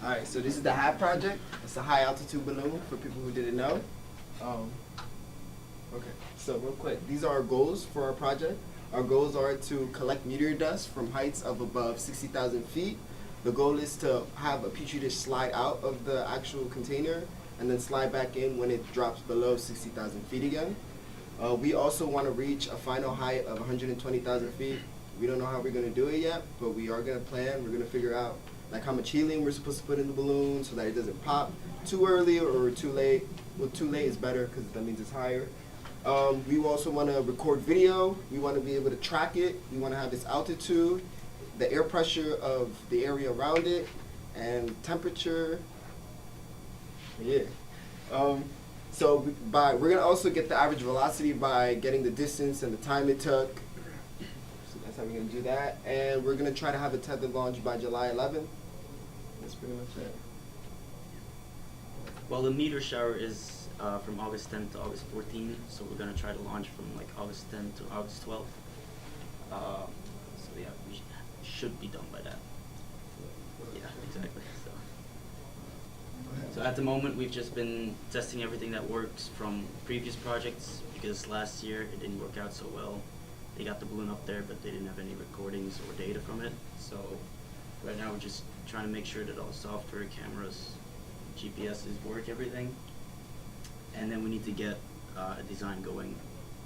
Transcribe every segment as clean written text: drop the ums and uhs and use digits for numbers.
Alright, so this is the HAT project. It's a high altitude balloon for people who didn't know. Okay, so real quick, these are our goals for our project. Our goals are to collect meteor dust from heights of above 60,000 feet. The goal is to have a petri dish slide out of the actual container and then slide back in when it drops below 60,000 feet again. We also want to reach a final height of 120,000 feet. We don't know how we're going to do it yet, but we are going to plan. We're going to figure out like how much helium we're supposed to put in the balloon so that it doesn't pop too early or too late. Well, too late is better because that means it's higher. We also want to record video. We want to be able to track it. We want to have its altitude, the air pressure of the area around it, and temperature. Yeah. So we're going to also get the average velocity by getting the distance and the time it took. So that's how we're going to do that. And we're going to try to have a tethered launch by July 11th. That's pretty much it. Well, the meteor shower is from August 10th to August 14th, so we're going to try to launch from like August 10th to August 12th. So yeah, we should be done by that. Yeah, exactly. So at the moment, we've just been testing everything that works from previous projects, because last year it didn't work out so well. They got the balloon up there, but they didn't have any recordings or data from it. So right now we're just trying to make sure that all software, cameras, GPSs work, everything. And then we need to get a design going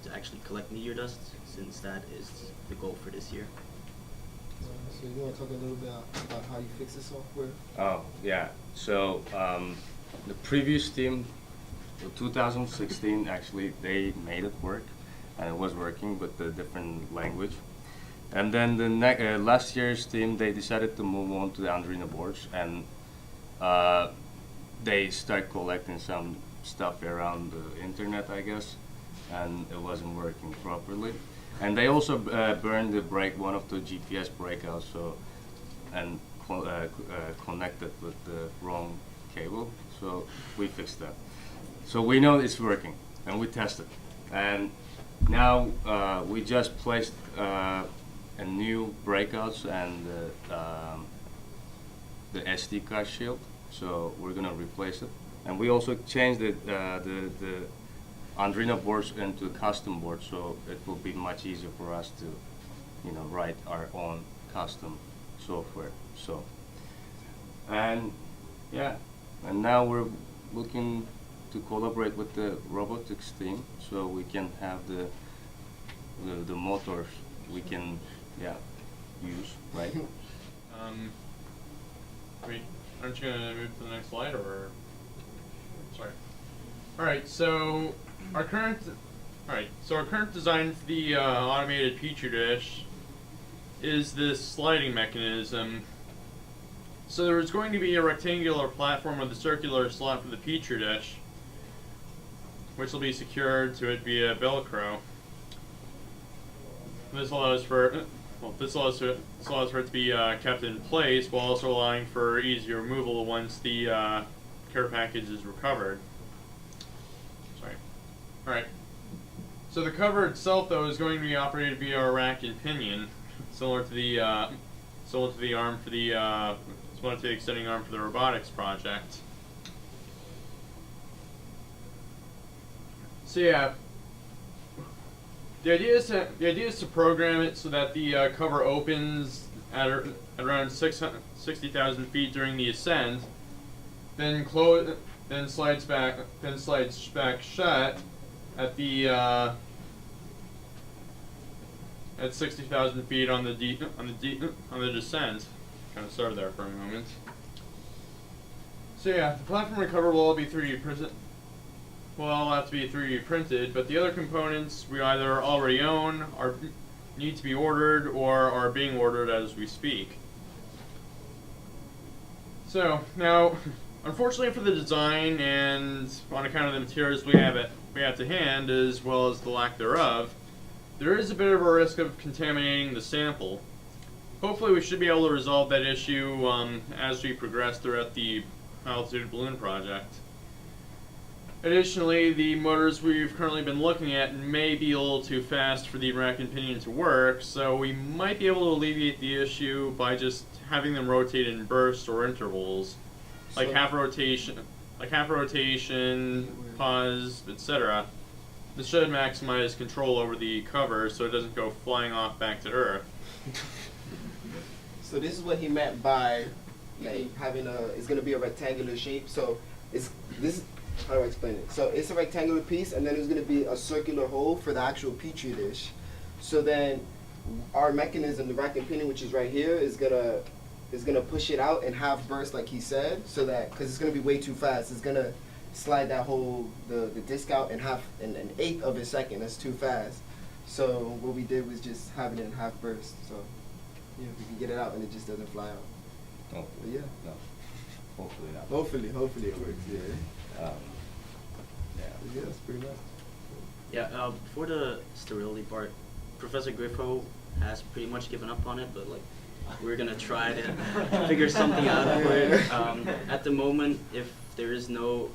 to actually collect meteor dust, since that is the goal for this year. So you want to talk a little bit about how you fix the software? Oh, yeah. So the previous team, 2016, actually, they made it work, and it was working with the different language. And then the last year's team, they decided to move on to the Arduino boards, and they start collecting some stuff around the internet, I guess, and it wasn't working properly. And they also burned one of the GPS breakouts, and connected with the wrong cable. So we fixed that. So we know it's working, and we tested. And now we just placed a new breakouts and the SD card shield. So we're gonna replace it. And we also changed the Arduino boards into custom boards, so it will be much easier for us to, write our own custom software. So, and yeah, and now we're looking to collaborate with the robotics team, so we can have the motors we can use, right? Wait, aren't you gonna move to the next slide, or? Sorry. All right, so our current design for the automated petri dish is this sliding mechanism. So there's going to be a rectangular platform with a circular slot for the petri dish, which will be secured to it via Velcro. This allows for it to be kept in place, while also allowing for easy removal once the care package is recovered. Sorry. All right. So the cover itself, though, is going to be operated via a rack and pinion, similar to the extending arm for the robotics project. So yeah, the idea is to program it so that the cover opens at around 60,000 feet during the ascent, then slides back shut at the at 60,000 feet on the descent. Kind of started there for a moment. So yeah, the platform and cover will all be 3D printed. Will all have to be 3D printed, but the other components we either already own, need to be ordered, or are being ordered as we speak. So now, unfortunately for the design and on account of the materials we have to hand, as well as the lack thereof, there is a bit of a risk of contaminating the sample. Hopefully we should be able to resolve that issue as we progress throughout the altitude balloon project. Additionally, the motors we've currently been looking at may be a little too fast for the rack and pinion to work, so we might be able to alleviate the issue by just having them rotate in bursts or intervals, like So- half rotation, pause, etc. This should maximize control over the cover so it doesn't go flying off back to Earth. So this is what he meant by like having it's gonna be a rectangular shape. So how do I explain it? So it's a rectangular piece, and then there's gonna be a circular hole for the actual petri dish. So then our mechanism, the rack and pinion, which is right here, is gonna push it out and half burst like he said, so that because it's gonna be way too fast, it's gonna slide that whole the disc out in an eighth of a second. That's too fast. So what we did was just having it in half burst. So yeah, we can get it out and it just doesn't fly out. Oh, But yeah, no. Hopefully not. hopefully it works. Yeah, Yeah. But yeah, that's pretty much. Yeah, for the sterility part, Professor Griffo has pretty much given up on it, but like we're gonna try to figure something out for it. At the moment, if there is no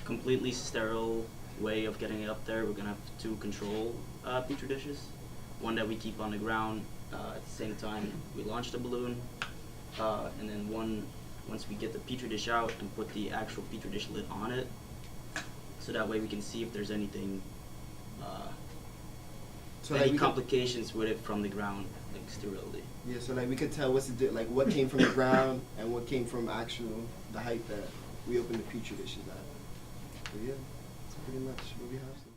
completely sterile way of getting it up there, we're gonna have two control petri dishes. One that we keep on the ground at the same time we launch the balloon, and then once we get the petri dish out and put the actual petri dish lid on it, so that way we can see if there's anything, So any like we could, complications with it from the ground, like sterility. yeah, so like we could tell like what came from the ground and what came from the height that we opened the petri dishes at. But yeah, that's pretty much what we have.